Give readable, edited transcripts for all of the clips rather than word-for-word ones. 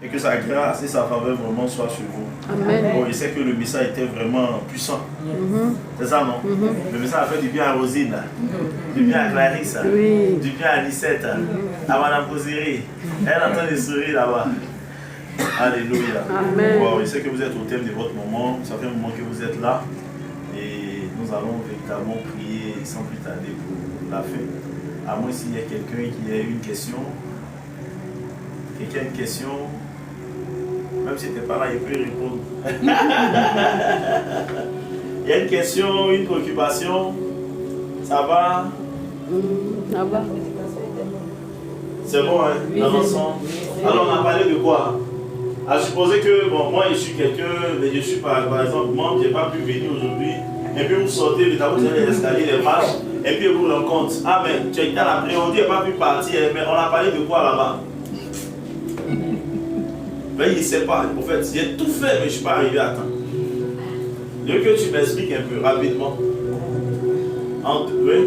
et que sa grâce et sa faveur vraiment soient sur vous. Amen. Bon, je sais que le message était vraiment puissant. C'est ça, non? Le message a fait du bien à Rosine, du bien à Clarisse, du bien à Lisette, à Madame Cosiri. Elle est en train de sourire là-bas. Alléluia. Bon, je sais que vous êtes au thème de votre moment. Ça fait un moment que vous êtes là. Et nous allons véritablement prier sans plus tarder pour la fin. À moins s'il y a quelqu'un qui a une question. Quelqu'un a une question. Même si tu n'es pas là, il peut répondre. Il y a une question, une préoccupation. Ça va? Ça va. C'est bon, hein? Avançons. Alors, on a parlé de quoi? À supposer que, bon, moi, je suis quelqu'un, mais je suis par exemple membre, je n'ai pas pu venir aujourd'hui. Et puis, vous sortez, vous allez les escaliers, les marches, et puis vous rencontrez. Ah, mais tu es dans la prière, tu n'as pas pu partir, mais on a parlé de quoi là-bas? Mais il ne sait pas. En fait, j'ai tout fait, mais je ne suis pas arrivé à temps. Je veux que tu m'expliques un peu rapidement. Oui?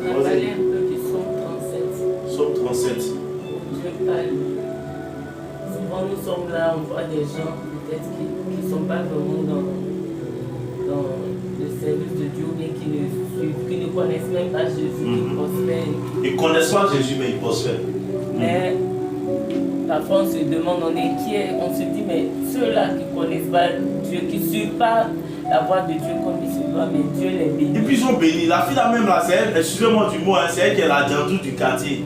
On a parlé un peu du psaume 37. Psaume 37. Dieu parle. Souvent nous sommes là, on voit des gens peut-être qui ne sont pas vraiment dans le service de Dieu, mais qui ne connaissent même pas Jésus, qui prospèrent. Ils ne connaissent pas Jésus, mais ils prospèrent. Mais parfois on se demande, on est inquiet, on se dit, mais ceux-là qui ne connaissent pas Dieu, qui ne suivent pas la voix de Dieu comme il se doit, mais Dieu les bénit. Et puis ils sont bénis. La fille là même là, c'est elle, excusez-moi du mot, hein, c'est elle qui est la jantou du quartier.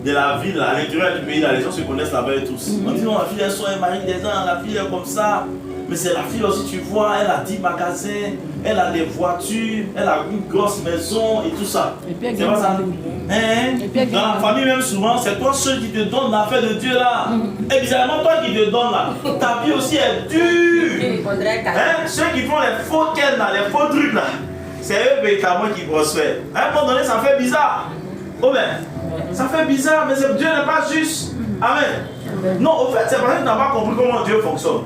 De la ville, à l'intérieur du pays, là, les gens se connaissent là-bas et tous. On dit non, la fille elle soit marie des gens, la fille est comme ça. Mais c'est la fille aussi, tu vois, elle a 10 magasins, elle a des voitures, elle a une grosse maison et tout ça. C'est pas ça? Hein? Dans la famille même souvent, c'est toi seul qui te donne l'affaire de Dieu là. Et bizarrement, toi qui te donne là, ta vie aussi est dure. Hein? Ceux qui font les faux ken là, les faux trucs là, c'est eux véritablement qui prospèrent. À un moment donné, ça fait bizarre. Oh ben, ça fait bizarre, mais Dieu n'est pas juste. Amen. Non, au fait, c'est parce que tu n'as pas compris comment Dieu fonctionne.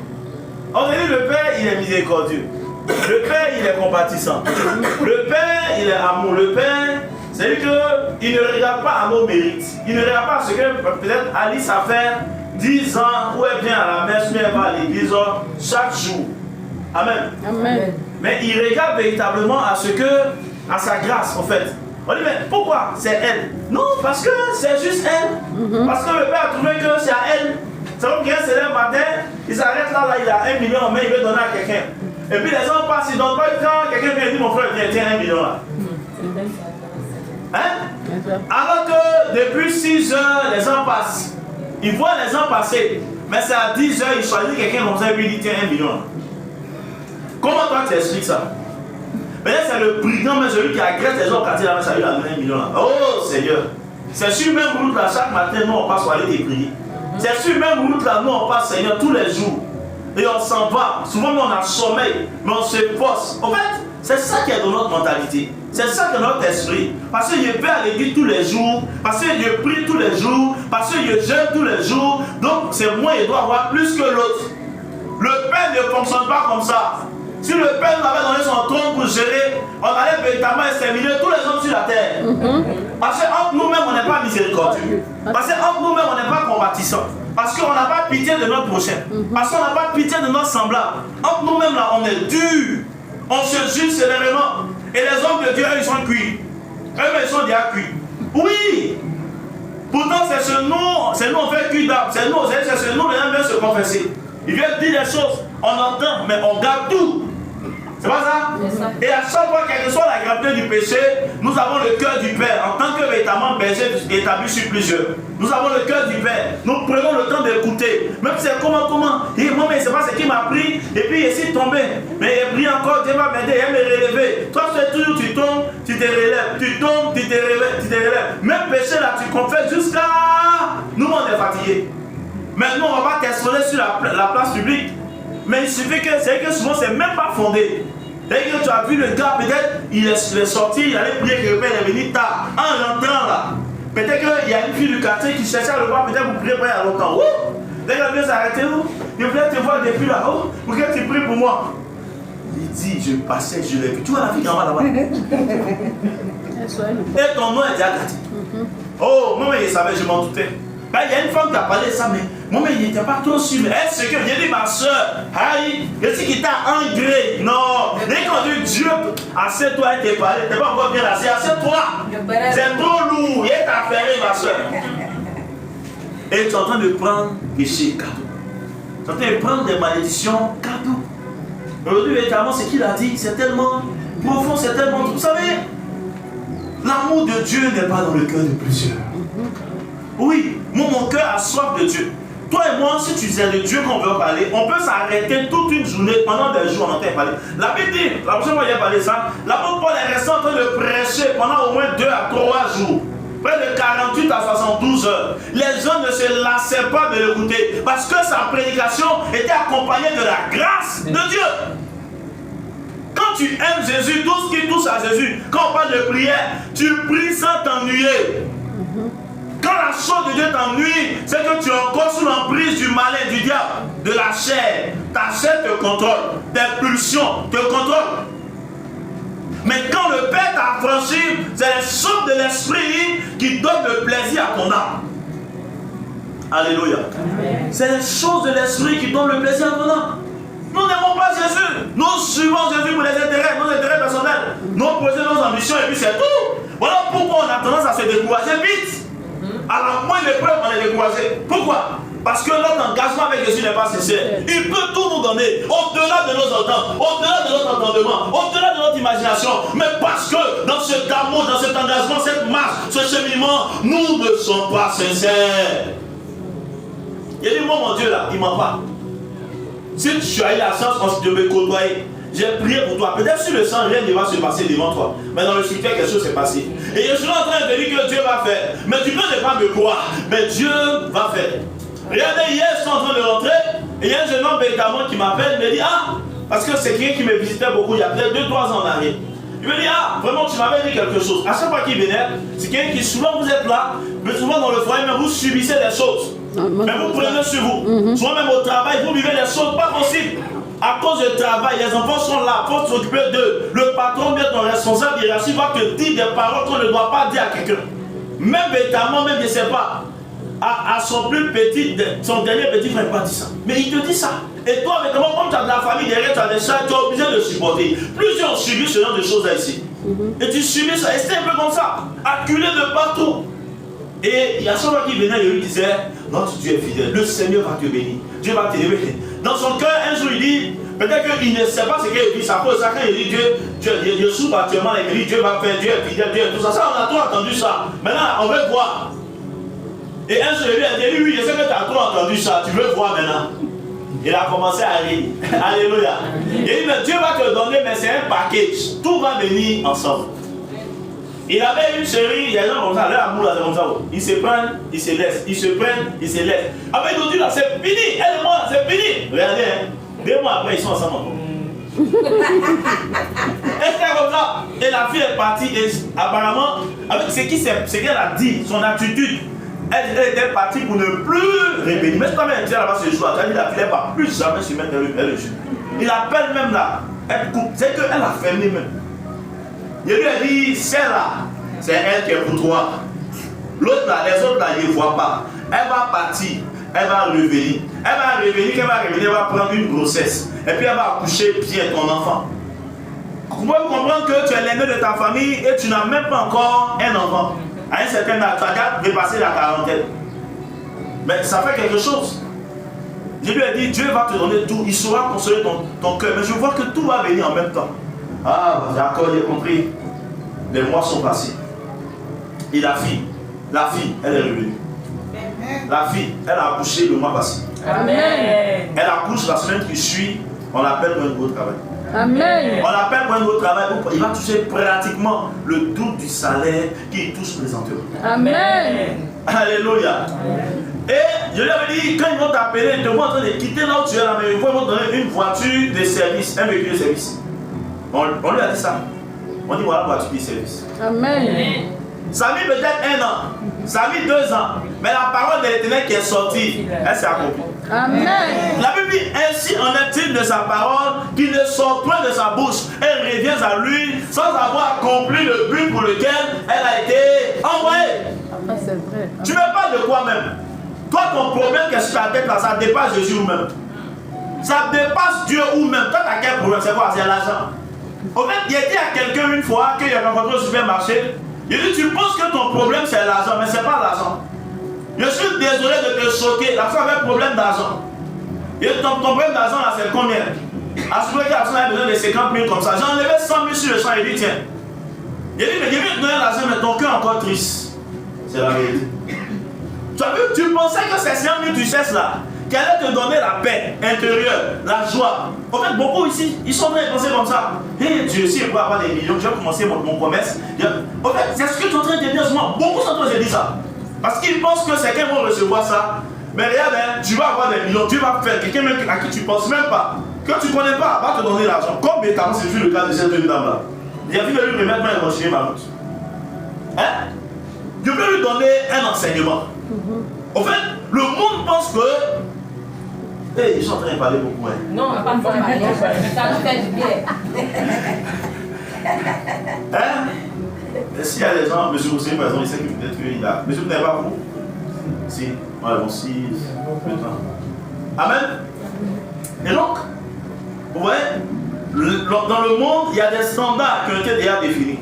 On dit le Père, il est miséricordieux. Le Père, il est compatissant. Le Père, il est amour. Le Père, c'est-à-dire qu'il ne regarde pas à nos mérites. Il ne regarde pas ce que peut-être Alice a fait 10 ans où elle vient à la messe, mais elle va à l'église chaque jour. Amen. Amen. Mais il regarde véritablement à ce que, à sa grâce, en fait. On dit, mais pourquoi c'est elle? Non, parce que c'est juste elle. Parce que le Père a trouvé que c'est à elle. C'est comme quelqu'un se lève matin, il s'arrête là, il a 1 million en main, il veut donner à quelqu'un. Et puis les gens passent, ils ne donnent pas, quand quelqu'un vient dire, mon frère, tiens 1 million là. Hein? Alors que depuis 6 heures, les gens passent. Ils voient les gens passer. Mais c'est à 10 heures, ils choisissent quelqu'un comme ça et puis il dit, tiens 1 million là. Comment toi tu expliques ça? Mais là, c'est le brigand, mais celui qui agresse les gens au quartier là, ça lui a donné 1 million là. Oh Seigneur! C'est sur même route là, chaque matin, nous on passe pour aller prier. C'est sur même route là, nous on passe, Seigneur, tous les jours. Et on s'en va. Souvent, on a sommeil, mais on se poste. En fait, c'est ça qui est dans notre mentalité. C'est ça qui est dans notre esprit. Parce que je vais à l'église tous les jours, parce que je prie tous les jours, parce que je jeûne tous les jours. Donc, c'est moi, je dois avoir plus que l'autre. Le Père ne fonctionne pas comme ça. Si le Père nous avait donné son trône pour gérer, on allait véritablement exterminer tous les hommes sur la terre. Parce qu'entre nous-mêmes, on n'est pas miséricordieux. Parce qu'entre nous-mêmes, on n'est pas compatissant. Parce qu'on n'a pas pitié de notre prochain. Parce qu'on n'a pas pitié de notre semblable. Entre nous-mêmes, là, on est dur. On se juge sévèrement. Et les hommes de Dieu, eux, ils sont cuits. Eux, ils sont déjà cuits. Oui. Pourtant, c'est ce nous, on fait cuit d'âme. C'est nous, les gens viennent se confesser. Ils viennent dire des choses. On entend, mais on garde tout. C'est pas ça? Et à chaque fois, quelle que soit la gravité du péché, nous avons le cœur du Père. En tant que véritablement berger établi sur plusieurs, nous avons le cœur du Père. Nous prenons le temps d'écouter. Même si c'est comment. Et moi, mais c'est pas ce qui m'a pris. Et puis, il est tombé. Mais il prie encore, Dieu va m'aider, il me relever. Toi, c'est toujours, tu tombes, tu te relèves. Tu tombes, tu te relèves, tu te relèves. Même péché là, tu confesses jusqu'à. Nous, on est fatigués. Maintenant, on va pas t'exposer sur la place publique. Mais il suffit que, c'est que souvent, c'est même pas fondé. Dès que tu as vu le gars, peut-être, il est sorti, il allait prier que le Père est venu tard. En rentrant là, peut-être qu'il y a une fille du quartier qui cherchait à le voir, peut-être vous priez pas il y a longtemps. Dès que Dieu s'est arrêté, il voulait te voir depuis là. Pour que tu pries pour moi. Il dit, je passais, je l'ai vu. Tu vois la fille qui en va là-bas. Et ton nom est déjà gâté. Oh, moi, il savait, je m'en doutais. Ben, il y a une femme qui a parlé de ça, mais moi, il n'était pas trop sûr. Mais est-ce que j'ai dit, ma soeur, aïe, est-ce qu'il t'a engré? Non. Dès qu'on dit Dieu, assieds-toi et t'es parlé, t'es pas encore bien assis, assieds-toi. C'est trop lourd, il est affairé, ma soeur. Et tu es en train de prendre péché cadeau. Tu es en train de prendre des malédictions cadeau. Aujourd'hui, véritablement, ce qu'il a dit, c'est tellement profond, c'est tellement. Vous savez, l'amour de Dieu n'est pas dans le cœur de plusieurs. Oui, moi, mon cœur a soif de Dieu. Toi et moi, si tu sais de Dieu qu'on veut parler, on peut s'arrêter toute une journée, pendant des jours, on entend parler. La Bible dit, la prochaine fois, il a parlé ça, l'apôtre Paul est resté en train de prêcher pendant au moins 2 à 3 jours. Près de 48 à 72 heures. Les gens ne se lassaient pas de l'écouter parce que sa prédication était accompagnée de la grâce de Dieu. Quand tu aimes Jésus, tout ce qui touche à Jésus, quand on parle de prière, tu pries sans t'ennuyer. Quand la chose de Dieu t'ennuie, c'est que tu es encore sous l'emprise du malin, du diable, de la chair. Ta chair te contrôle, tes pulsions te contrôlent. Mais quand le Père t'a affranchi, c'est les choses de l'esprit qui donnent le plaisir à ton âme. Alléluia. C'est les choses de l'esprit qui donnent le plaisir à ton âme. Nous n'aimons pas Jésus. Nous suivons Jésus pour les intérêts, nos intérêts personnels, nos projets, nos ambitions, et puis c'est tout. Voilà pourquoi on a tendance à se décourager vite. À la moindre épreuve, on est découragé. Pourquoi? Parce que notre engagement avec Jésus n'est pas sincère. Il peut tout nous donner, au-delà de nos ententes, au-delà de notre entendement, au-delà de notre imagination. Mais parce que dans cet amour, dans cet engagement, cette marche, ce cheminement, nous ne sommes pas sincères. Il dit, moi mon Dieu là, il ne ment pas. Si tu as eu la chance de me côtoyer, j'ai prié pour toi. Peut-être sur le sang, rien ne va se passer devant toi. Mais dans le cimetière, quelque chose s'est passé. Et je suis en train de te dire que Dieu va faire. Mais tu peux ne pas me croire. Mais Dieu va faire. Regardez, hier, je suis en train de rentrer. Et il y a un jeune homme véritablement qui m'appelle. Il me dit, ah, parce que c'est quelqu'un qui me visitait beaucoup il y a peut-être 2-3 ans en arrière. Il me dit, ah, vraiment, tu m'avais dit quelque chose. À chaque fois qu'il venait, c'est quelqu'un qui, souvent vous êtes là, mais souvent dans le foyer, mais vous subissez des choses. Mais vous prenez sur vous. Souvent même au travail, vous vivez des choses pas possibles. À cause du travail, les enfants sont là, il faut s'occuper d'eux. Le patron, bien ton responsable hiérarchique, va te dire des paroles qu'on ne doit pas dire à quelqu'un. Même bêtement, même je ne sais pas. À son plus petit, son dernier petit frère, il va dire ça. Mais il te dit ça. Et toi, bêtement, comme tu as de la famille derrière, tu as des chats, tu es obligé de supporter. Plusieurs ont subi ce genre de choses là ici. Et tu subis ça. Et c'était un peu comme ça. Acculé de partout. Et il y a chaque fois qu'il venait, il lui disait, notre Dieu est fidèle, le Seigneur va te bénir, Dieu va t'élever. Dans son cœur, un jour, il dit, peut-être qu'il ne sait pas ce qu'il dit, ça pose ça, quand il dit Dieu souffre actuellement, il dit Dieu va faire, Dieu est fidèle, Dieu est tout ça. Ça, on a tout entendu ça. Maintenant, on veut voir. Et un jour, il lui a dit, oui, je sais que tu as trop entendu ça, tu veux voir maintenant. Il a commencé à rire. Alléluia. Il dit, mais Dieu va te donner, mais c'est un package. Tout va venir ensemble. Il avait une chérie, il y a des gens comme ça, l'amour là, c'est comme ça. Ils se prennent, ils se laissent, ils se prennent, ils se laissent. Après, ils ont dit là, c'est fini, elle et moi, c'est fini. Regardez, hein, 2 mois après, ils sont ensemble encore. Elle était comme ça. Et la fille est partie, et apparemment, avec ce qu'elle a dit, son attitude, elle était partie pour ne plus rébellir. Mais quand même, elle là-bas ce jour, elle a dit la fille ne va plus jamais se mettre dans le jeu. Il appelle même là, elle coupe, c'est qu'elle a fermé même. Il lui a dit, celle-là, c'est elle qui est pour toi. L'autre là, les autres là, ils ne voient pas. Elle va partir, elle va revenir. Elle va revenir, quand elle va revenir, elle va prendre une grossesse. Et puis elle va accoucher bien ton enfant. Vous pouvez comprendre que tu es l'aîné de ta famille et tu n'as même pas encore un enfant. À un certain âge, tu as déjà dépassé la quarantaine. Mais ça fait quelque chose. Je lui ai dit, Dieu va te donner tout, il saura consoler ton cœur. Mais je vois que tout va venir en même temps. Ah, d'accord, j'ai compris. Les mois sont passés. Et la fille, elle est revenue. La fille, elle a accouché le mois passé. Amen. Elle accouche la semaine qui suit, on l'appelle pour un nouveau travail. Amen. On l'appelle pour un nouveau travail, il va toucher pratiquement le double du salaire qu'il touche présentement. Amen. Alléluia. Et je lui avais dit, quand ils vont t'appeler, ils te vont en train de quitter là où tu es là, mais ils vont te donner une voiture de service, un véhicule de service. On lui a dit ça. On dit voilà voiture de service. Amen. Ça a mis peut-être 1 an, ça a mis 2 ans, mais la parole de l'Éternel qui est sortie, elle s'est accomplie. Amen. La Bible dit ainsi en est-il de sa parole qui ne sort point de sa bouche et revient à lui sans avoir accompli le but pour lequel elle a été envoyée. C'est vrai. Tu ne parles de quoi même? Toi, ton problème qui est sur ta tête là, ça dépasse Jésus ou même. Ça dépasse Dieu ou même. Toi, tu as quel problème? C'est quoi? C'est l'argent. En fait, il a dit à quelqu'un une fois qu'il a rencontré au supermarché. Il dit, tu penses que ton problème c'est l'argent, mais c'est pas l'argent. Je suis désolé de te choquer. La femme avait un problème d'argent. Et ton problème d'argent là, c'est combien? À ce moment-là, il a besoin de 50 000 comme ça. J'ai enlevé 100 000 sur le champ. Il dit, tiens. Il dit, mais je vais te donner l'argent, mais ton cœur est encore triste. C'est la vérité. Tu as vu, tu pensais que ces 100 000 richesses là, qui allaient te donner la paix intérieure, la joie. En fait, beaucoup ici, ils sont en train de penser comme ça. Hé, Dieu, si je peux avoir des millions, je vais commencer mon commerce. En fait, c'est ce que tu es en train de dire en ce moment. Beaucoup sont en train de dire ça. Parce qu'ils pensent que c'est qu'ils vont recevoir ça. Mais regarde, hein, tu vas avoir des millions, tu vas faire quelqu'un à qui tu ne penses même pas, que tu ne connais pas, va te donner l'argent. Comme Béthamon, c'est le cas de cette jeune dame-là. Il a vu de lui remettre main et continuer ma route. Hein? Je veux lui donner un enseignement. En fait, le monde pense que. Hey, ils sont en train de parler beaucoup. Hein. Non, pas de parler. Ça nous fait du bien. Hein? Et s'il y a des gens, monsieur Hussein, par exemple, il sait que peut-être qu'il a. Monsieur, vous n'avez pas vous? Si. Ouais, bon, si. Maintenant. Amen. Et donc, vous voyez, dans le monde, il y a des standards qui ont été déjà définis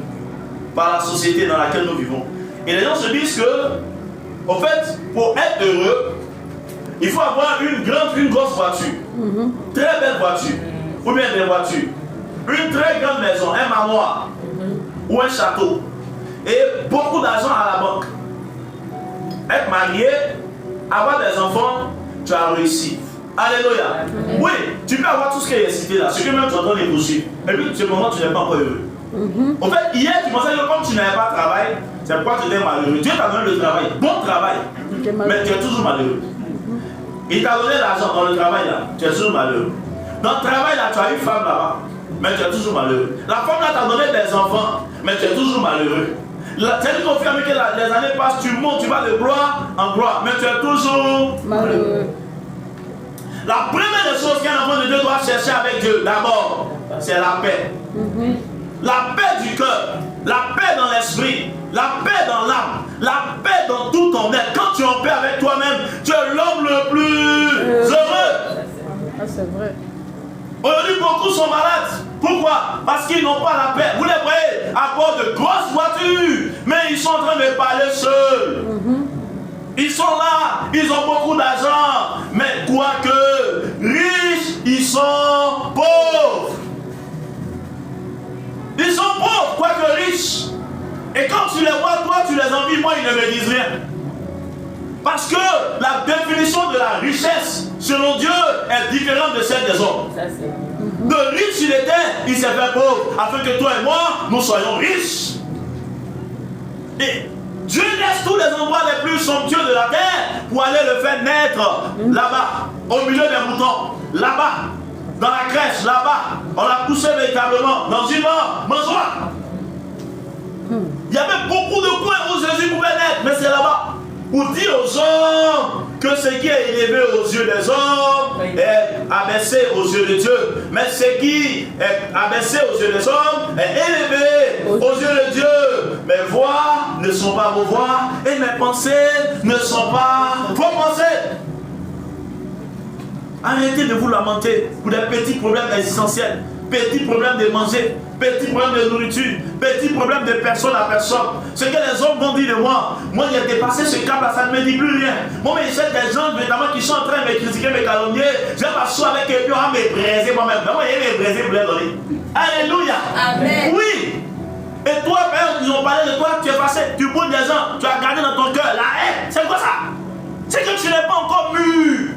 par la société dans laquelle nous vivons. Et les gens se disent que, en fait, pour être heureux, il faut avoir une grosse voiture, très belle voiture, ou bien des voitures, une très grande maison, un manoir, ou un château, et beaucoup d'argent à la banque. Être marié, avoir des enfants, tu as réussi. Alléluia. Oui, tu peux avoir tout ce qui est cité là, ce que même tu entends les poursuivre. Et puis, ce moment, tu n'es pas encore heureux. En fait, hier, tu pensais que comme tu n'avais pas de travail, c'est pourquoi tu étais malheureux. Dieu t'a donné le travail, bon travail, mais tu es toujours malheureux. Il t'a donné l'argent dans le travail là, tu es toujours malheureux. Dans le travail là, tu as une femme là-bas, mais tu es toujours malheureux. La femme là t'a donné des enfants, mais tu es toujours malheureux. C'est confirmé que les années passent, tu montes, tu vas de gloire en gloire, mais tu es toujours malheureux. La première des choses qu'un enfant de Dieu doit chercher avec Dieu, d'abord, c'est la paix. La paix du cœur, la paix dans l'esprit, la paix dans l'âme, la paix dans tout ton être. Quand tu es en paix avec toi-même, tu es l'homme le plus heureux. Ah, c'est vrai. Aujourd'hui, beaucoup sont malades. Pourquoi? Parce qu'ils n'ont pas la paix. Vous les voyez à bord de grosses voitures, mais ils sont en train de parler seuls. Ils sont là, ils ont beaucoup d'argent, mais quoique riches, ils sont pauvres. Ils sont pauvres, quoique riches. Et quand tu les vois, toi, tu les envies, moi, ils ne me disent rien. Parce que la définition de la richesse, selon Dieu, est différente de celle des hommes. De riche il était, il s'est fait pauvre, afin que toi et moi, nous soyons riches. Et Dieu laisse tous les endroits les plus somptueux de la terre pour aller le faire naître là-bas, au milieu des moutons, là-bas, dans la crèche, là-bas. On l'a poussé véritablement dans une mangeoire. Il y avait beaucoup de coins où Jésus pouvait naître, mais c'est là-bas. Pour dire aux hommes que ce qui est élevé aux yeux des hommes est abaissé aux yeux de Dieu. Mais ce qui est abaissé aux yeux des hommes est élevé aux yeux de Dieu. Mes voix ne sont pas vos voix et mes pensées ne sont pas vos pensées. Arrêtez de vous lamenter pour des petits problèmes existentiels, petits problèmes de manger, petits problèmes de nourriture, petits problèmes de personne à personne. Ce que les hommes vont dire de moi, moi j'ai dépassé ce cap-là, ça ne me dit plus rien. Moi, mais j'ai des gens notamment qui sont en train de me critiquer, me calomnier. Je vais m'asseoir avec eux, puis on va me braiser moi-même. Moi, il me braiser pour les donner. Alléluia. Amen. Oui. Et toi, père, ils ont parlé de toi, tu es passé, tu boudes des gens, tu as gardé dans ton cœur la haine. C'est quoi ça? C'est que tu n'es pas encore mûr.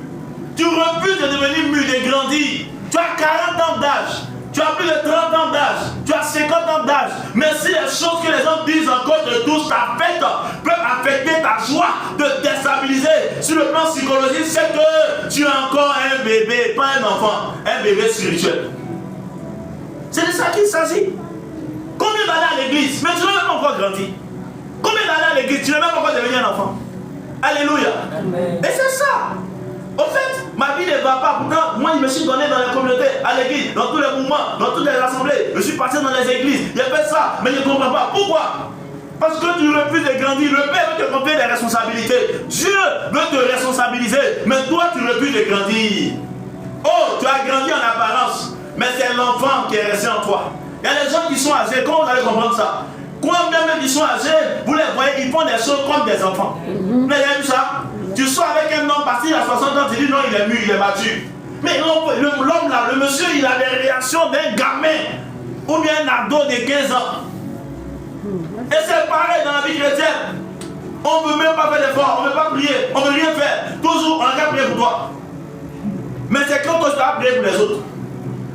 Tu refuses de devenir mûr, de grandir. Tu as 40 ans d'âge. Tu as plus de 30 ans d'âge, tu as 50 ans d'âge, mais si les choses que les gens disent encore de tous t'affectent, peuvent affecter ta joie, te déstabiliser sur le plan psychologique, c'est que tu es encore un bébé, pas un enfant, un bébé spirituel. C'est de ça qu'il s'agit. Combien d'années à l'église, mais tu n'as même pas encore grandi. Combien d'années à l'église, tu n'as même pas encore devenu un enfant. Alléluia. Amen. Et c'est ça. En fait, ma vie ne va pas. Pourtant, moi, je me suis donné dans les communautés, à l'église, dans tous les mouvements, dans toutes les assemblées. Je suis passé dans les églises. J'ai fait ça, mais je ne comprends pas. Pourquoi? Parce que tu refuses de grandir. Le Père veut te confier des responsabilités. Dieu veut te responsabiliser. Mais toi, tu refuses de grandir. Oh, tu as grandi en apparence. Mais c'est l'enfant qui est resté en toi. Il y a des gens qui sont âgés. Comment vous allez comprendre ça? Quand même ils sont âgés, vous les voyez, ils font des choses comme des enfants. Vous avez vu ça? Tu sors avec un homme parce qu'il a 60 ans, tu dis non, il est mûr, il est mature. Mais l'homme là, le monsieur, il a des réactions d'un gamin ou bien un ado de 15 ans. Et c'est pareil dans la vie chrétienne. On ne veut même pas faire d'efforts, on ne veut pas prier, on ne veut rien faire. Toujours, on a qu'à prier pour toi. Mais c'est quand toi tu vas prier pour les autres.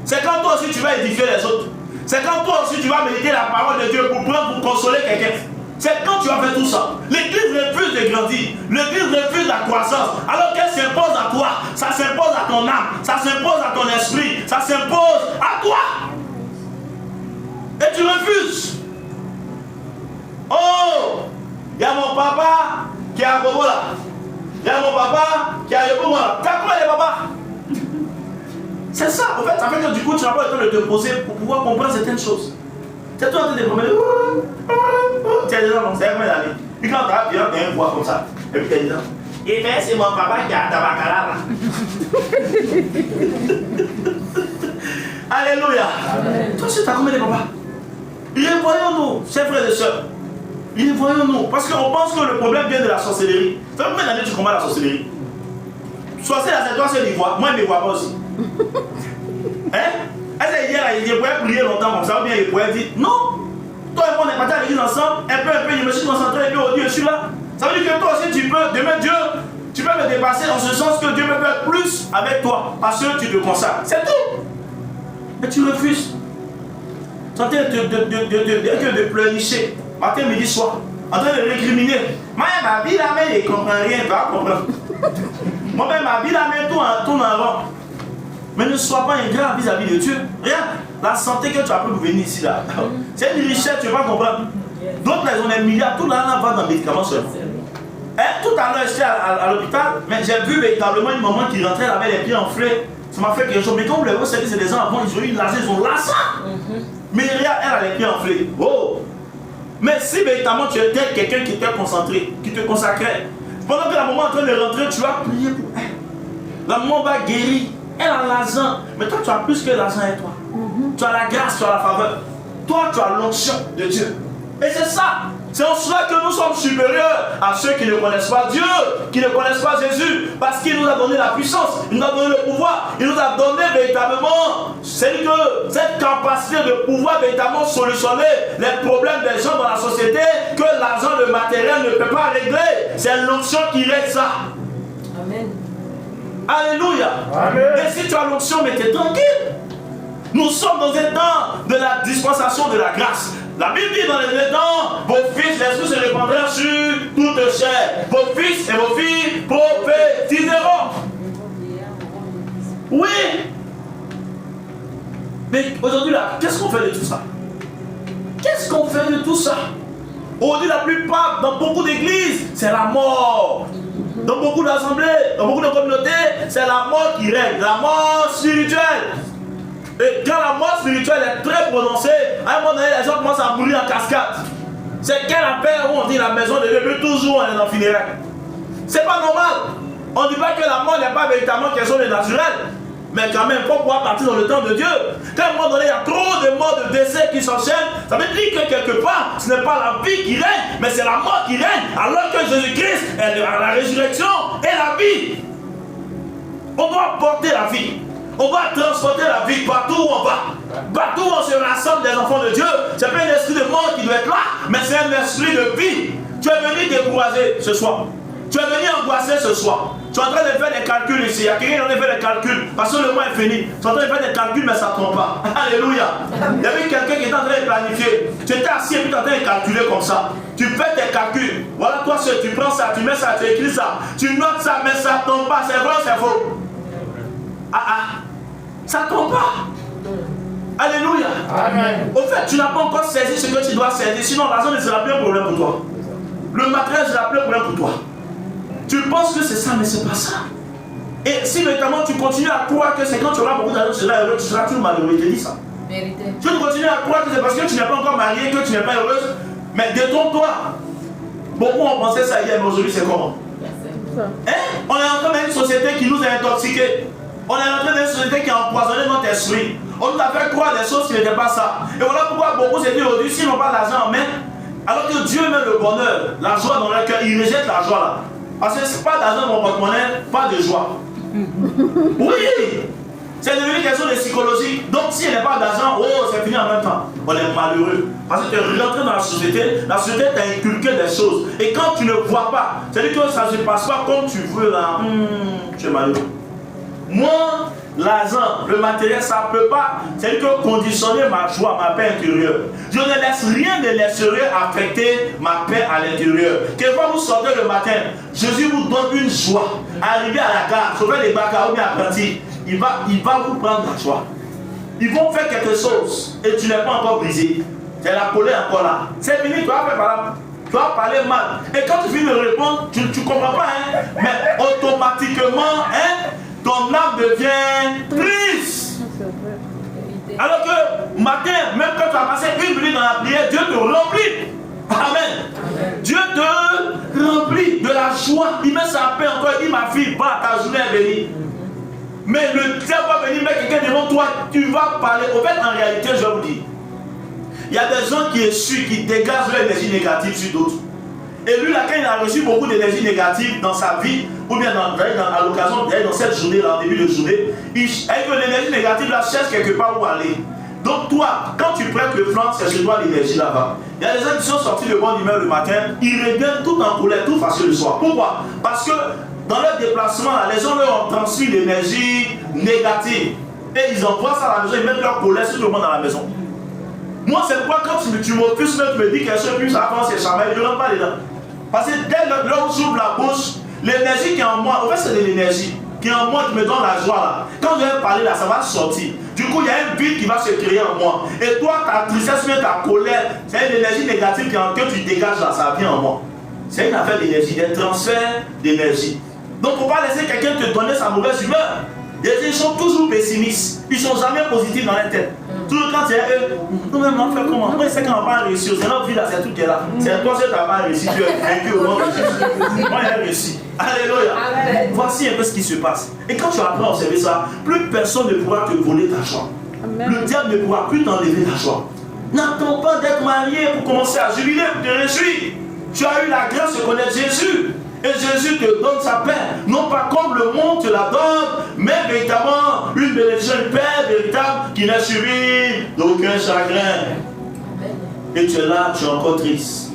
C'est quand toi aussi tu vas édifier les autres. C'est quand toi aussi tu vas méditer la parole de Dieu pour prendre, pour consoler quelqu'un. C'est quand tu vas faire tout ça. L'église refuse de grandir. L'église refuse la croissance. Alors qu'elle s'impose à toi. Ça s'impose à ton âme. Ça s'impose à ton esprit. Ça s'impose à toi. Et tu refuses. Oh, il y a mon papa qui est à Bobo là. Il y a mon papa qui est à Bobo là. T'as quoi les papas? C'est ça, en fait, ça fait que du coup tu n'as pas le temps de te poser pour pouvoir comprendre certaines choses. C'est toi en train de promener. Tu es déjà dans c'est combien d'années. Puis quand tu as bien un voix comme ça, et puis tu es dedans. Et bien c'est mon papa qui a Tabakala là. Alléluia. Amen. Toi aussi tu as combien de papas? Voyons-nous, chers frères et sœurs. Voyons-nous. Parce qu'on pense que le problème vient de la sorcellerie. Ça fait combien d'années tu combats la sorcellerie? Sorcellerie, c'est toi, c'est l'ivoire. Moi, je ne vois pas aussi. Hein? Est-ce que hier, il pourrait prier longtemps comme ça, ou bien il pourrait dire non. Toi et moi, on est partis à l'église ensemble, un peu, je me suis concentré, et puis oh Dieu, je suis là. Ça veut dire que toi aussi, tu peux, demain Dieu, tu peux me dépasser en ce sens que Dieu peut faire plus avec toi, parce que tu te consacres. C'est tout. Mais tu refuses. Tu es en train de pleurnicher, matin, midi, soir, en train de récriminer. Moi, ma vie, la main, il ne comprend rien, il va comprendre. Moi-même, ma vie, la main, tourne en rond. Mais ne sois pas ingrat vis-à-vis de Dieu. Rien. La santé que tu as pu venir ici, là, c'est une richesse, tu ne vas pas comprendre. D'autres, ils ont des milliards, tout là, va dans les médicaments seulement. Tout à l'heure, j'étais à l'hôpital, mais j'ai vu véritablement une maman qui rentrait, elle avait les pieds enflés. Ça m'a fait quelque chose. Mais quand vous les voyez, c'est des gens avant, ils ont eu une lassée, ils ont lassé. Mais regarde, elle a les pieds enflés. Oh! Mais si véritablement tu étais quelqu'un qui était concentré, qui te consacrait, pendant que la maman est en train de rentrer, tu vas prier pour elle. La maman va guérir. Elle a l'argent. Mais toi, tu as plus que l'argent et toi. Tu as la grâce, tu as la faveur. Toi, tu as l'onction de Dieu. Et c'est ça. C'est en cela que nous sommes supérieurs à ceux qui ne connaissent pas Dieu, qui ne connaissent pas Jésus. Parce qu'il nous a donné la puissance, il nous a donné le pouvoir, il nous a donné véritablement cette capacité de pouvoir véritablement solutionner les problèmes des gens dans la société que l'argent, le matériel ne peut pas régler. C'est l'onction qui règle ça. Amen. Alléluia. Amen. Et si tu as l'onction, mais tu es tranquille. Nous sommes dans un temps de la dispensation de la grâce. La Bible dit dans les temps, vos fils, l'esprit se répandra sur toute chair. Vos fils et vos filles prophétiseront. Oui. Mais aujourd'hui là, qu'est-ce qu'on fait de tout ça? Qu'est-ce qu'on fait de tout ça? Aujourd'hui, la plupart, dans beaucoup d'églises, c'est la mort. Dans beaucoup d'assemblées, dans beaucoup de communautés, c'est la mort qui règne, la mort spirituelle. Et quand la mort spirituelle est très prononcée, à un moment donné, les gens commencent à mourir en cascade. C'est quel appel où on dit la maison de Dieu, mais toujours on est dans le funéraire. C'est pas normal. On ne dit pas que la mort n'est pas véritablement quelque chose de naturel. Mais quand même, il faut pouvoir partir dans le temps de Dieu. Quand à un moment donné, il y a trop de morts, de décès qui s'enchaînent, ça veut dire que quelque part, ce n'est pas la vie qui règne, mais c'est la mort qui règne. Alors que Jésus-Christ est la résurrection et la vie. On doit porter la vie. On va transporter la vie partout où on va. Partout où on se rassemble des enfants de Dieu. Ce n'est pas un esprit de mort qui doit être là, mais c'est un esprit de vie. Tu es venu décourager ce soir. Tu es venu angoisser ce soir. Tu es en train de faire des calculs ici. Il y a quelqu'un qui est en train de faire des calculs. Parce que le mois est fini. Tu es en train de faire des calculs, mais ça ne trompe pas. Alléluia. Il y avait quelqu'un qui était en train de planifier. Tu étais assis et puis tu es en train de calculer comme ça. Tu fais tes calculs. Voilà, toi, tu prends ça, tu mets ça, tu écris ça. Tu notes ça, mais ça ne tombe pas. C'est vrai ou c'est faux? Ça ne tombe pas. Alléluia. Amen. Au fait, tu n'as pas encore saisi ce que tu dois saisir. Sinon, l'argent ne sera plus un problème pour toi. Le matériel ne sera plus un problème pour toi. Tu penses que c'est ça, mais ce n'est pas ça. Et si notamment tu continues à croire que c'est quand tu auras beaucoup d'argent, tu seras heureux, tu seras toujours malheureux. Il te dit ça. Vérité. Si tu continues à croire que c'est parce que tu n'es pas encore marié que tu n'es pas heureuse, Mais détrompe-toi. Beaucoup ont pensé ça hier, mais aujourd'hui c'est comment? Hein? On est en train d'une société qui nous a intoxiqués. On est en train d'une société qui a empoisonné notre esprit. On nous a fait croire des choses qui n'étaient pas ça. Et voilà pourquoi beaucoup se disent aujourd'hui, s'ils n'ont pas l'argent en main, alors que Dieu met le bonheur, la joie dans leur cœur, il rejette la joie là. Parce que c'est pas d'argent dans mon porte-monnaie, pas de joie. Oui! C'est devenu quelque chose de psychologique. Donc s'il n'y a pas d'argent, oh, c'est fini en même temps. On est malheureux. Parce que tu es rentré dans la société t'a inculqué des choses. Et quand tu ne vois pas, c'est-à-dire que ça ne se passe pas comme tu veux là, tu es malheureux. Moi, l'argent, le matériel, ça ne peut pas, c'est-à-dire que conditionner ma joie, ma paix intérieure. Je ne laisse rien de l'extérieur affecter ma paix à l'intérieur. Quelquefois vous sortez le matin, Jésus vous donne une joie. Arrivé à la gare, sauver les bacs ou bien apprenti, il va vous prendre la joie. Ils vont faire quelque chose et tu n'es pas encore brisé. C'est la colère encore là. C'est fini, tu vas faire par là. Tu vas parler mal. Et quand tu finis de répondre, tu ne comprends pas, hein? Mais automatiquement, hein, ton âme devient triste. Alors que matin, même quand tu as passé une minute dans la prière, Dieu te remplit. Amen. Dieu te remplit de la joie. Il met sa paix en toi. Il dit, ma fille, va, ta journée est bénie. Mais le diable va venir mettre quelqu'un devant toi, tu vas parler. En fait, en réalité, je vous dis, il y a des gens qui dégagent l'énergie négative sur d'autres. Et lui, là, quand il a reçu beaucoup d'énergie négative dans sa vie, ou bien à l'occasion, dans cette journée-là, en début de journée, avec l'énergie négative, là, cherche quelque part où aller. Donc toi, quand tu prêtes le flanc, c'est chez toi l'énergie là-bas. Il y a des gens qui sont sortis de bonne humeur le matin, ils reviennent tout en colère, tout fâchés le soir. Pourquoi? Parce que dans leur déplacement, là, les gens leur ont transmis l'énergie négative. Et ils envoient ça à la maison, ils mettent leur colère sur tout le monde dans la maison. Moi, c'est pourquoi quand tu m'offusques, tu me dis quelque chose, puis ça avance, c'est charmant, je ne rentre pas dedans. Parce que dès lors où j'ouvre la bouche, l'énergie qui est en moi, en fait, c'est de l'énergie qui est en moi qui me donne la joie là. Quand je vais parler là, ça va sortir. Du coup, il y a un vide qui va se créer en moi. Et toi, ta tristesse, ta colère, c'est une énergie négative que tu dégages là, ça vient en moi. C'est une affaire d'énergie, des transferts d'énergie. Donc, il ne faut pas laisser quelqu'un te donner sa mauvaise humeur. Les gens sont toujours pessimistes. Ils ne sont jamais positifs dans leur tête. Toujours quand c'est eux, nous-mêmes, on fait comment? Moi, je sais qu'on va pas réussir. C'est notre vie là, c'est tout qui est là. C'est toi qui n'as pas réussi. Tu as vécu au nom de Jésus. Moi, j'ai réussi. Alléluia. Amen. Voici un peu ce qui se passe. Et quand tu apprends à observer ça, plus personne ne pourra te voler ta joie. Amen. Le diable ne pourra plus t'enlever ta joie. N'attends pas d'être marié pour commencer à jubiler, pour te réjouir. Tu as eu la grâce de connaître Jésus. Et Jésus te donne sa paix, non pas comme le monde te la donne, mais véritablement une bénédiction, une paix véritable qui n'est suivie d'aucun chagrin. Et tu es là, tu es encore triste.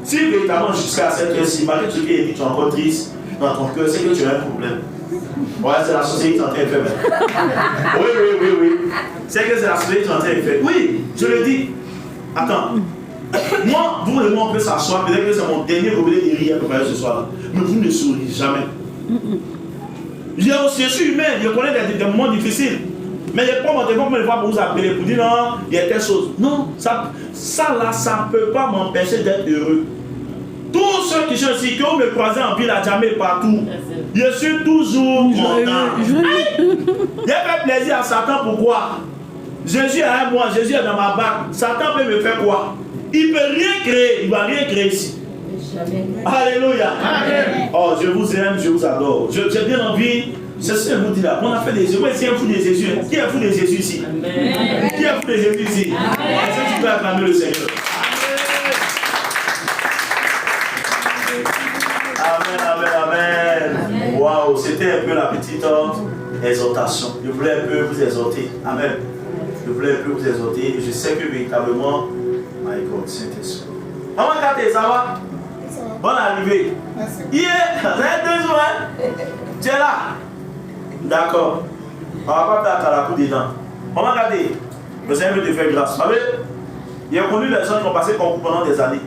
Si véritablement jusqu'à cette heure-ci, malgré ce qui est dit, tu es encore triste dans ton cœur, c'est que tu as un problème. Ouais, c'est la société qui est en train de faire. Oui. C'est que c'est la société qui est en train de faire. Oui, je le dis. Attends. Moi, vous et moi, on peut s'asseoir, peut-être que c'est mon dernier gobelet de riz à préparer ce soir-là. Mais vous ne souriez jamais. Je suis humain, je connais des moments difficiles. Mais je prends mon téléphone pour me voir pour vous appeler, pour dire non, il y a telle chose. Non, ça là, ça ne peut pas m'empêcher d'être heureux. Tous ceux qui sont ici, qui ont me croisé en ville à jamais partout, je suis toujours content. J'ai fait plaisir à Satan, pourquoi? Jésus est à moi, Jésus est dans ma barque. Satan peut me faire quoi? Il ne peut rien créer, il ne va rien créer ici. Alléluia. Amen. Oh, je vous aime, je vous adore. J'ai bien envie, c'est ce que je vous dis là. On a fait des Jésus. Moi, ici, un fou de Jésus. Qui est fou de Jésus ici? Amen. Qui est fou de Jésus ici? Est-ce que tu peux acclamer le Seigneur? Amen. Waouh, c'était un peu la petite exhortation. Je voulais un peu vous exhorter. Amen. Je voulais un peu vous exhorter. Et je sais que véritablement, my God, Saint-Esprit. Maman Katé, ça va? Bonne arrivée. Merci. Yeah, vous avez 2 jours, hein? Tu es là? D'accord. On va pas faire à la coupe dedans. Maman Katé, le Seigneur veut te faire grâce. Vous savez, il y a connu des gens qui ont passé concours pendant des années.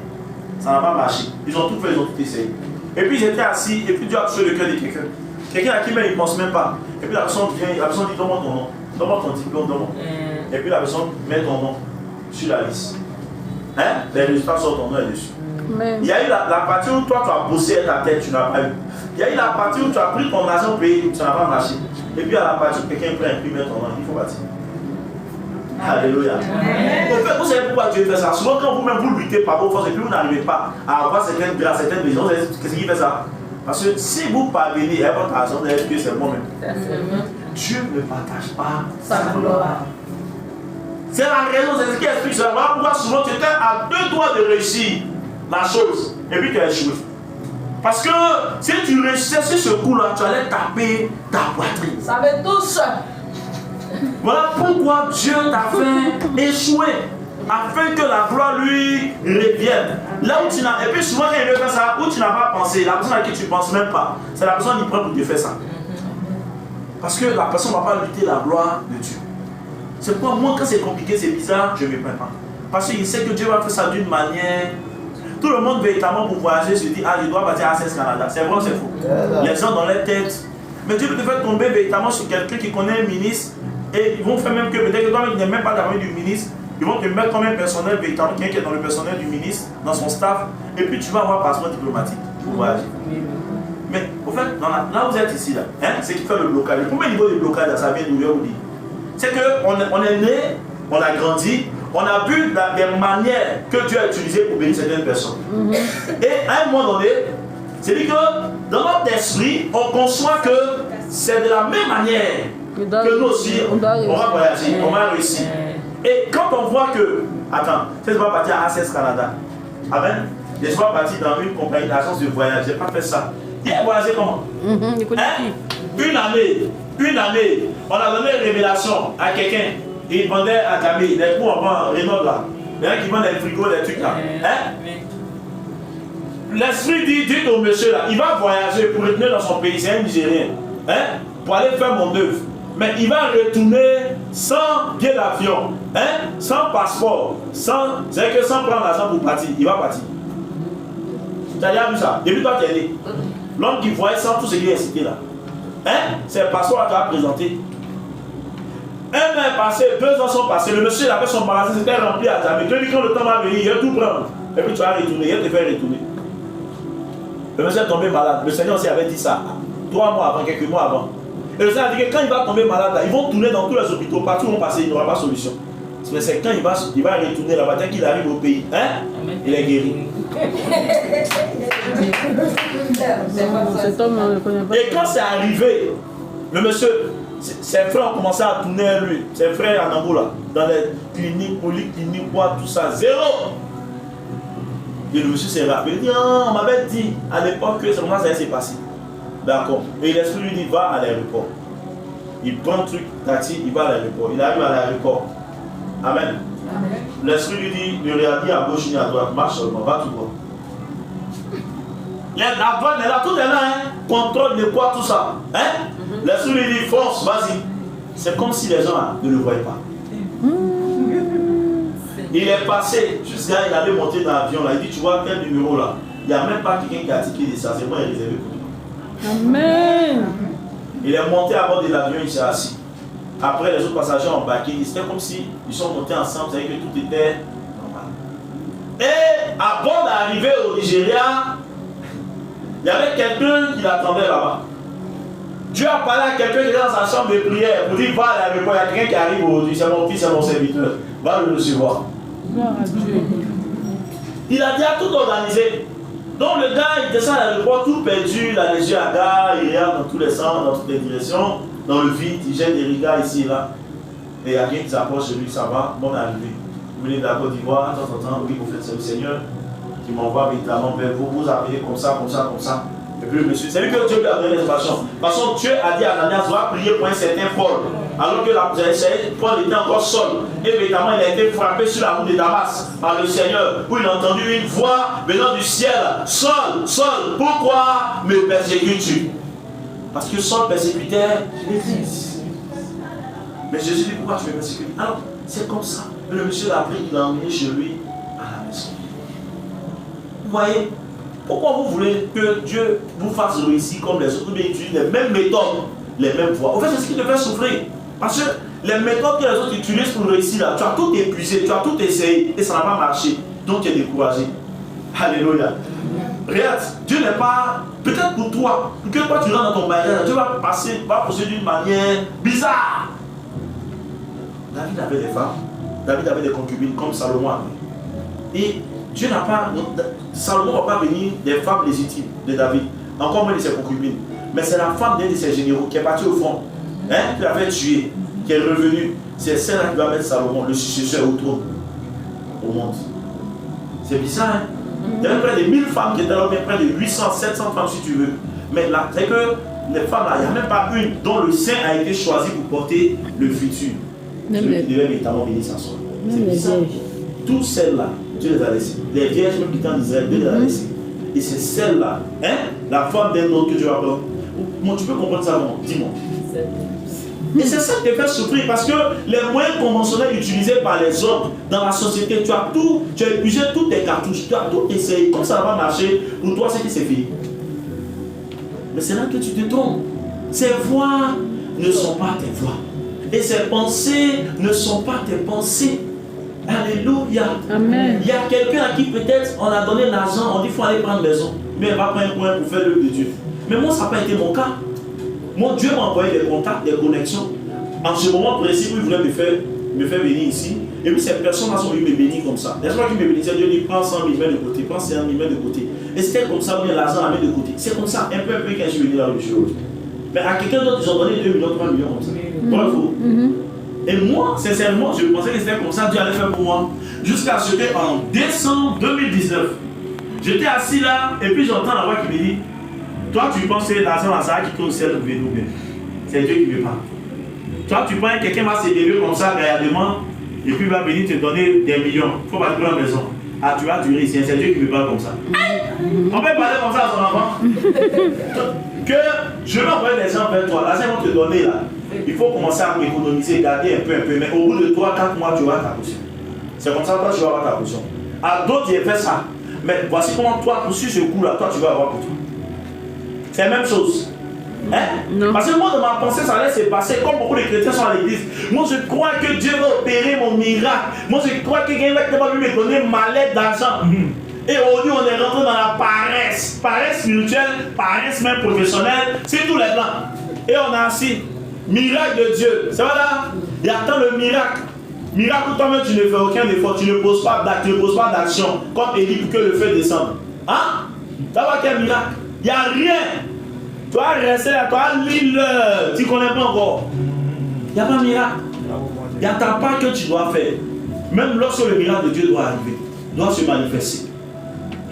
Ça n'a pas marché. Ils ont tout fait, ils ont tout essayé. Et puis j'étais assis, et puis Dieu a touché le cœur de quelqu'un. Quelqu'un à qui même il ne pense même pas. Et puis la personne vient, la personne dit donne-moi ton nom. Donne-moi ton diplôme, donne-moi. Et puis la personne met ton nom sur la liste. Hein? Les résultats sont ton nom est dessus. Mais... il y a eu la partie où toi tu as bossé ta tête, tu n'as pas eu. Il y a eu la partie où tu as pris ton argent payé, ça n'a pas marché. Et puis à la partie où quelqu'un peut imprimer ton nom, il faut bâtir. Alléluia. En fait, vous savez pourquoi Dieu fait ça? Souvent, quand vous-même vous luttez par vos forces et puis vous n'arrivez pas à avoir certaines grâces, certaines visions, qu'est-ce qui fait ça? Parce que si vous parvenez à votre argent, vous allez dire que c'est moi-même. Dieu ne partage pas sa gloire. C'est la raison, c'est ce qui explique ça. Voilà pourquoi souvent tu étais à 2 doigts de réussir la chose et puis tu as échoué. Parce que si tu réussissais sur ce coup-là, tu allais taper ta poitrine. Ça me touche. Voilà pourquoi Dieu t'a fait échouer, afin que la gloire lui revienne. Là où tu n'as, et puis souvent quand il veut faire ça, où tu n'as pas pensé, la personne à qui tu ne penses même pas, c'est la personne qui prend pour te faire ça. Parce que la personne ne va pas lutter la gloire de Dieu. C'est pourquoi moi quand c'est compliqué, c'est bizarre, je ne me plains pas. Parce qu'il sait que Dieu va faire ça d'une manière. Tout le monde véritablement pour voyager se dit, ah je dois partir à Access Canada. C'est vrai ou c'est faux? Les gens dans leur tête. Mais Dieu peut te faire tomber véritablement sur quelqu'un qui connaît un ministre. Et ils vont faire même que peut-être que toi-même, il n'y a même pas d'armée du ministre. Ils vont te mettre comme un personnel véritablement, quelqu'un qui est dans le personnel du ministre, dans son staff. Et puis tu vas avoir un passeport diplomatique pour voyager. Mais au fait, là où vous êtes ici, là, hein, c'est qui fait le blocage. Le premier niveau de blocage, là, ça vient d'où je vous dis. C'est qu'on est né, on a grandi, on a vu des manières que Dieu a utilisées pour bénir certaines personnes. Et à un moment donné, c'est-à-dire que dans notre esprit, on conçoit que c'est de la même manière que nous aussi, on va voyager, on va réussir. Et quand on voit que, attends, je ne suis pas parti à Access Canada. Amen. Je ne suis pas parti dans une compagnie d'agence de voyage, je n'ai pas fait ça. Il a voyagé comment? Une année, on a donné une révélation à quelqu'un. Il vendait à Camille, des pots en Renault là. Il y en a qui vendent des frigos, des trucs là. L'esprit dit au monsieur là, il va voyager pour retourner dans son pays, c'est un Nigérien. Pour aller faire mon œuvre. Mais il va retourner sans billet d'avion, sans passeport, c'est-à-dire que sans prendre l'argent pour partir, il va partir. Tu as déjà vu ça? Depuis toi tu es né. L'homme qui voyait sans tout ce qui est cité là. C'est le passeport à toi présenté. Un an est passé, 2 ans sont passés, le monsieur il avait son magasin, c'était rempli à jamais. Tu lui dis quand le temps va venir, il va tout prendre. Et puis tu vas retourner, il va te faire retourner. Le monsieur est tombé malade. Le Seigneur aussi avait dit ça 3 mois avant, quelques mois avant. Et le Seigneur a dit que quand il va tomber malade, là, ils vont tourner dans tous les hôpitaux, partout où ils vont passer, il n'y aura pas de solution. Mais c'est quand il va retourner là-bas, dès qu'il arrive au pays, il est guéri. Et quand c'est arrivé, le monsieur, ses frères ont commencé à tourner à lui, ses frères en Angola, dans les cliniques, polycliniques, tout ça, 0. Et le monsieur s'est rappelé, il dit, ah, on m'avait dit à l'époque que c'est comment ça s'est passé. D'accord. Et l'esprit lui dit, va à l'aéroport. Il prend un truc, taxi, il va à l'aéroport. Il arrive à l'aéroport. Amen. L'esprit lui dit, ne regarde ni à gauche ni à droite, marche seulement, va tout droit. La douane est là, tout est là, contrôle de quoi, tout ça. L'esprit lui dit, force, vas-y. C'est comme si les gens là, ne le voyaient pas. Il est passé jusqu'à, il allait monter dans l'avion là, il dit, tu vois quel numéro là? Il n'y a même pas quelqu'un qui a tiqué de ça, c'est moi qui est réservé pour toi. Amen. Il est monté à bord de l'avion, il s'est assis. Après, les autres passagers ont embarqué. C'était comme si ils sont montés ensemble, vous savez que tout était normal. Et avant d'arriver au Nigeria, il y avait quelqu'un qui l'attendait là-bas. Dieu a parlé à quelqu'un qui était dans sa chambre de prière pour dire, va à l'aéroport, il y a quelqu'un qui arrive aujourd'hui, c'est mon fils, c'est mon serviteur. Va le recevoir. Il a déjà tout organisé. Donc le gars, il descend à l'aéroport tout perdu, la les yeux à gare, il regarde dans tous les sens, dans toutes les directions, dans le vide, il jette des regards ici et là. Et il y a quelqu'un qui s'approche de lui, ça va, bonne arrivée. Vous venez de la Côte d'Ivoire, de temps en temps, oui, vous faites, c'est le Seigneur qui m'envoie véritablement vers vous, vous appelez comme ça, comme ça, comme ça. Et puis le monsieur, c'est lui que Dieu lui a donné l'information. De toute façon, Dieu a dit à Ananias, va prier pour un certain Paul. Alors que Paul était encore seul. Et véritablement, il a été frappé sur la route de Damas par le Seigneur, où il a entendu une voix venant du ciel. Saul, Saul, pourquoi me persécutes-tu? Parce que Saul persécutait l'Église. Mais Jésus dit, pourquoi tu me persécutes? Alors, c'est comme ça. Et le monsieur l'a pris, il l'a emmené chez lui à la maison. Vous voyez? Pourquoi vous voulez que Dieu vous fasse réussir comme les autres, mais utilisent les mêmes méthodes, les mêmes voies? En fait, c'est ce qui te fait souffrir. Parce que les méthodes que les autres utilisent pour réussir, là, tu as tout épuisé, tu as tout essayé, et ça n'a pas marché. Donc tu es découragé. Alléluia. Regarde, Dieu n'est pas, peut-être pour toi, que toi tu rentres dans ton bagage, Dieu va procéder d'une manière bizarre. David avait des femmes. David avait des concubines comme Salomon. Et Dieu n'a pas, Salomon ne va pas bénir des femmes légitimes de David, encore moins de ses concubines. Mais c'est la femme d'un de ses généraux qui est partie au front, qui l'avait tué, qui est revenue. C'est celle-là qui va mettre Salomon, le successeur au trône, au monde. C'est bizarre, hein? Il y avait près de 1000 femmes qui étaient là, près de 800, 700 femmes si tu veux. Mais là, c'est que les femmes là, il n'y a même pas une dont le sein a été choisi pour porter le futur. Celui qui devait véritablement bénir sa soeur. C'est bizarre. Toutes celles-là, Dieu les a laissées. Les vierges même qui étaient en Israël, Dieu les a laissées. Et c'est celle-là, la femme d'un autre que Dieu va prendre. Bon, tu peux comprendre ça, bon, dis-moi. Et c'est ça qui te fait souffrir parce que les moyens conventionnels utilisés par les hommes dans la société, tu as épuisé toutes tes cartouches, tu as tout essayé. Comme ça va marcher, pour toi, c'est qui c'est fini. Mais c'est là que tu te trompes. Ces voix ne sont pas tes voix. Et ces pensées ne sont pas tes pensées. Alléluia. Amen. Il y a quelqu'un à qui peut-être on a donné l'argent, on dit qu'il faut aller prendre maison. Mais elle va prendre un coin pour faire l'œuvre de Dieu. Mais moi, ça n'a pas été mon cas. Mon Dieu m'a envoyé des contacts, des connexions. En ce moment précis où il voulait me faire venir ici. Et puis ces personnes-là sont venues me bénir comme ça. N'est-ce pas qu'ils me bénissaient? Dieu dit prends 100 000 de côté, prends 50 000 de côté. Et c'était comme ça, bien l'argent à mettre de côté. C'est comme ça, un peu quand je suis venu là où je suis. Mais à quelqu'un d'autre, ils ont donné 2 millions, 3 millions comme ça. Bravo. Et moi, sincèrement, je pensais que c'était comme ça, Dieu allait faire pour moi. Jusqu'à ce qu'en décembre 2019, j'étais assis là, et puis j'entends la voix qui me dit toi, tu penses que l'argent à ça qui tourne ciel ou vélo, c'est Dieu qui ne veut pas. Toi, tu penses que quelqu'un va s'élever comme ça, gaillardement, et puis il va venir te donner des millions. Il faut pas te prendre la maison. Ah, tu vas durer ici, c'est Dieu qui ne veut pas comme ça. On peut parler comme ça à son enfant. Que je vais envoyer des gens vers toi. L'argent vont te donner là. Il faut commencer à économiser, garder un peu. Mais au bout de 3-4 mois, tu auras ta portion. C'est comme ça que toi, tu vas avoir ta portion. À d'autres, ils font ça. Mais voici comment toi, pour suivre ce coup-là, toi, tu vas avoir pour toi. C'est la même chose. Parce que moi, dans ma pensée, ça allait se passer comme beaucoup de chrétiens sont à l'église. Moi, je crois que Dieu va opérer mon miracle. Moi, je crois que quelqu'un va me donner ma lettre d'argent. Et aujourd'hui, on est rentré dans la paresse. Paresse spirituelle, paresse même professionnelle. C'est tous les plans. Et on a assis. Miracle de Dieu. C'est vrai là? Il attend le miracle. Miracle où toi-même tu ne fais aucun effort. Tu ne poses pas d'acte, tu ne poses pas d'action. Comme Élie pour que le feu descende. Hein? Ça va quel miracle? Il n'y a rien. Toi, rester là, toi, l'île, tu ne connais pas encore. Il n'y a pas de miracle. Il n'y a pas que tu dois faire. Même lorsque le miracle de Dieu doit arriver, doit se manifester.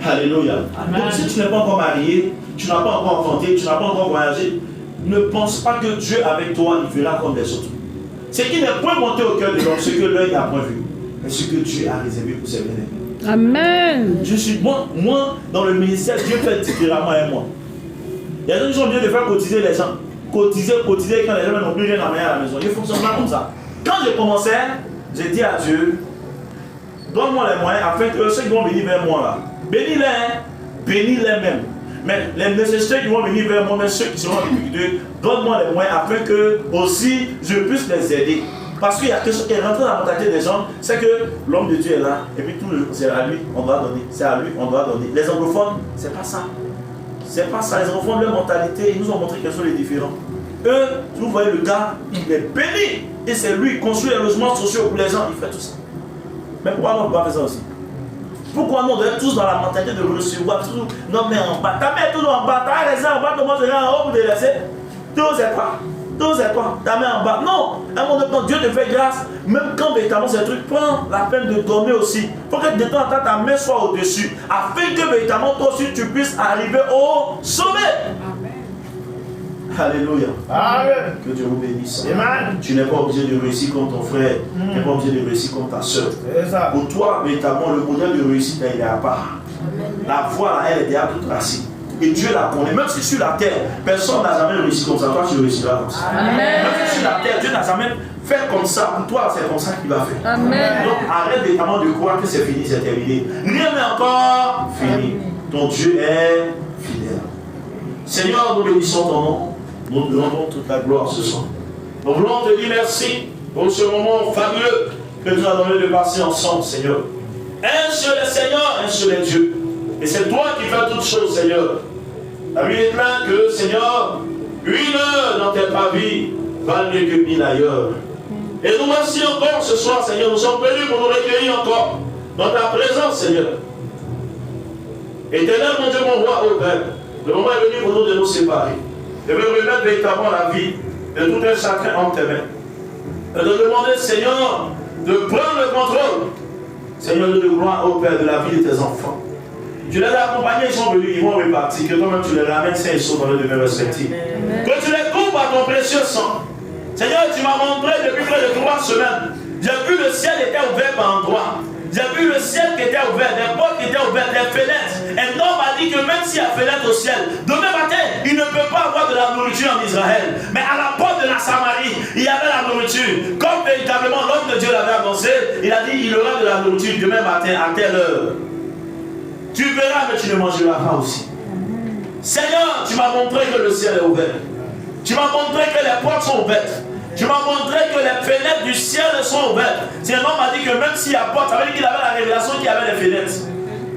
Alléluia. Amen. Donc si tu n'es pas encore marié, tu n'as pas encore enfanté, tu n'as pas encore voyagé, ne pense pas que Dieu avec toi, il fera comme les autres. Ce qui n'est point monté au cœur de l'homme, ce que l'œil n'a point vu, mais ce que Dieu a réservé pour ses bien-aimés. Amen. Je suis, moi, dans le ministère, Dieu fait différemment avec moi. Il y a des gens qui ont bien de faire cotiser les gens. Cotiser quand les gens n'ont plus rien à mettre à la maison. Il ne fonctionne pas comme ça. Quand je commençais, j'ai dit à Dieu, donne-moi les moyens afin que ceux qui vont venir vers moi là, bénis-les même. Mais les nécessités qui vont venir vers moi, mais ceux qui seront en difficulté, donne-moi les moyens afin que aussi je puisse les aider. Parce qu'il y a quelque chose qui est rentré dans la mentalité des gens, c'est que l'homme de Dieu est là, et puis tout c'est à lui, on doit donner. C'est à lui, on doit donner. Les anglophones, c'est pas ça. C'est pas ça. Les anglophones, leur mentalité, ils nous ont montré quelque chose de différent. Eux, vous voyez le gars, il est béni. Et c'est lui, il construit les logements sociaux pour les gens, il fait tout ça. Mais pourquoi on ne peut pas faire ça aussi? Pourquoi nous, on doit être tous dans la mentalité de recevoir, toujours, non mais en bas, ta mère est toujours en bas, ta laissé en bas, comment tu es en haut pour te laisser? Tout c'est quoi? Tout c'est quoi? Ta main en bas. Non! À un moment donné, Dieu te fait grâce, même quand véritablement ces trucs, prends la peine de dormir aussi. Il faut que de temps en temps ta main soit au-dessus, afin que véritablement toi aussi tu puisses arriver au sommet. Amen. Alléluia. Amen. Que Dieu vous bénisse. Amen. Tu n'es pas obligé de réussir comme ton frère, tu n'es pas obligé de réussir comme ta soeur. Pour toi, véritablement, le modèle de réussite, il est à part. La voie, elle est déjà toute tracée. Et Dieu la connaît. Même si sur la terre, personne n'a jamais réussi comme ça, toi tu réussiras comme ça. Amen. Même si sur la terre, Dieu n'a jamais fait comme ça. Pour toi, c'est comme ça qu'il va faire. Amen. Donc arrête véritablement de croire que c'est fini, c'est terminé. Rien n'est encore fini. Ton Dieu est fidèle. Seigneur, nous bénissons ton nom. Nous te rendons toute la gloire ce soir. Nous voulons te dire merci pour ce moment fabuleux que tu as donné de passer ensemble, Seigneur. Un seul est Seigneur, un seul est Dieu. Et c'est toi qui fais toutes choses, Seigneur. La Bible est claire que, Seigneur, une heure dans tes pavis valent mieux que 1000 ailleurs. Et nous voici encore ce soir, Seigneur. Nous sommes venus pour nous recueillir encore dans ta présence, Seigneur. Éternel, mon Dieu, mon roi, ô Père, le moment est venu pour nous de nous séparer. Je veux remettre véritablement la vie de tout un chacun entre tes mains. Et de demander, Seigneur, de prendre le contrôle, Seigneur, de gloire, ô Père, de la vie de tes enfants. Tu les as accompagnés, ils sont venus, ils vont repartir. Que toi-même tu les ramènes sains et saufs dans le demeure respectif. Que tu les coupes à ton précieux sang. Seigneur, tu m'as montré depuis près de 3 semaines. J'ai vu le ciel était ouvert par endroits. J'ai vu le ciel qui était ouvert, des portes qui étaient ouvertes, des fenêtres. Un homme a dit que même s'il y a fenêtre au ciel, demain matin, il ne peut pas avoir de la nourriture en Israël. Mais à la porte de la Samarie, il y avait la nourriture. Comme véritablement l'homme de Dieu l'avait annoncé, il a dit il aura de la nourriture demain matin à telle heure. Tu verras, mais tu ne mangeras pas aussi. Seigneur, tu m'as montré que le ciel est ouvert. Tu m'as montré que les portes sont ouvertes. Tu m'as montré que les fenêtres du ciel sont ouvertes. C'est un homme m'a dit que même s'il y a porte, ça veut dire qu'il avait la révélation qu'il y avait les fenêtres.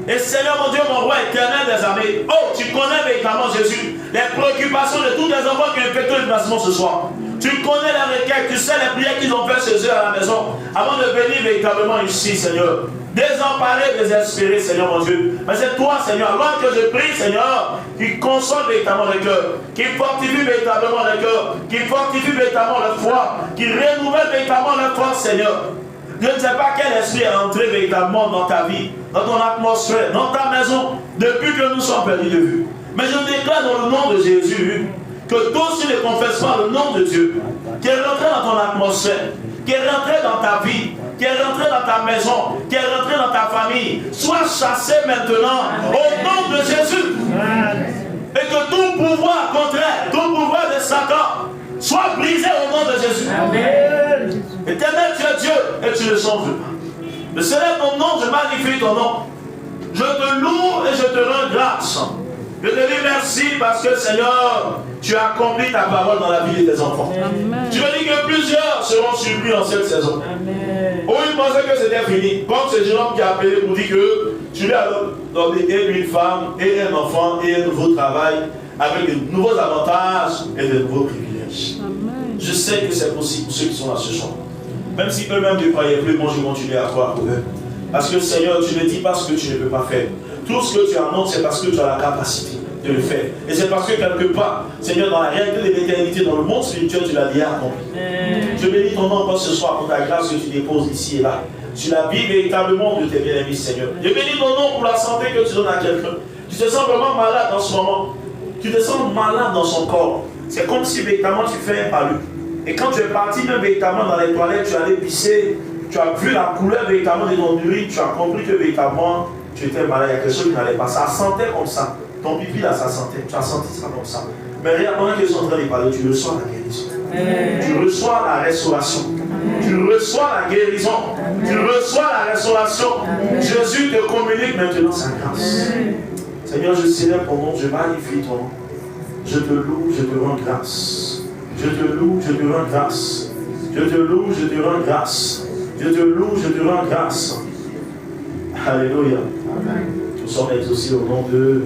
Et Seigneur mon Dieu, mon roi éternel des armées, oh, tu connais véritablement Jésus, les préoccupations de tous les enfants qui effectuent le placement ce soir. Tu connais les requêtes, tu sais les prières qu'ils ont fait chez eux à la maison, avant de venir véritablement ici, Seigneur. Désemparé, désespéré, Seigneur mon Dieu. Mais c'est toi, Seigneur, alors que je prie, Seigneur, qui console véritablement le cœur, qui fortifie véritablement le cœur, qui fortifie véritablement le foi, qui renouvelle véritablement le force, Seigneur. Je ne sais pas quel esprit est entré véritablement dans ta vie, dans ton atmosphère, dans ta maison, depuis que nous sommes perdus de vue. Mais je déclare dans le nom de Jésus que tous ceux qui ne confessent pas le nom de Dieu, qui est rentré dans ton atmosphère, qui est rentré dans ta vie, qui est rentré dans ta maison, qui est rentré dans ta famille, soit chassé maintenant au nom de Jésus. Et que tout pouvoir contraire, tout pouvoir de Satan soit brisé au nom de Jésus. Amen. Éternel, tu es Dieu et tu ne changes pas. Je célèbre ton nom, je magnifie ton nom. Je te loue et je te rends grâce. Je te dis merci parce que Seigneur, tu as accompli ta parole dans la vie de tes enfants. Amen. Tu me dis que plusieurs seront surpris en cette saison. Amen. Oh, ils pensaient que c'était fini. Comme ce jeune homme qui a appelé pour dire que tu lui as donné une femme et un enfant et un nouveau travail avec de nouveaux avantages et de nouveaux privilèges. Amen. Je sais que c'est possible pour ceux qui sont là ce soir. Même si eux-mêmes ne croyaient plus, moi je continue à croire pour eux. Parce que Seigneur, tu ne dis pas ce que tu ne peux pas faire. Tout ce que tu annonces, c'est parce que tu as la capacité de le faire. Et c'est parce que quelque part, Seigneur, dans la réalité de l'éternité, dans le monde spirituel, tu l'as déjà accompli. Je bénis ton nom encore ce soir pour ta grâce que tu déposes ici et là. Sur la vie véritablement de tes bien-aimés, Seigneur. Je bénis ton nom pour la santé que tu donnes à quelqu'un. Tu te sens vraiment malade en ce moment. Tu te sens malade dans son corps. C'est comme si véritablement tu fais un palu. Et quand tu es parti même véritablement dans les toilettes, tu allais pisser, tu as vu la couleur véritablement de ton urine, tu as compris que véritablement tu étais malade, il y a quelque chose qui n'allait pas. Ça sentait comme ça. Ton pipi là, ça sentait. Tu as senti ça comme ça. Mais regarde, pendant qu'ils sont en train de parler, tu reçois la guérison. Tu reçois la restauration. Tu reçois la guérison. Tu reçois la restauration. Jésus te communique maintenant sa grâce. Seigneur, je célèbre ton nom, je magnifie ton nom. Je te loue, je te rends grâce. Je te loue, je te rends grâce. Je te loue, je te rends grâce. Je te loue, je te rends grâce. Alléluia. Nous sommes exaucés au nom de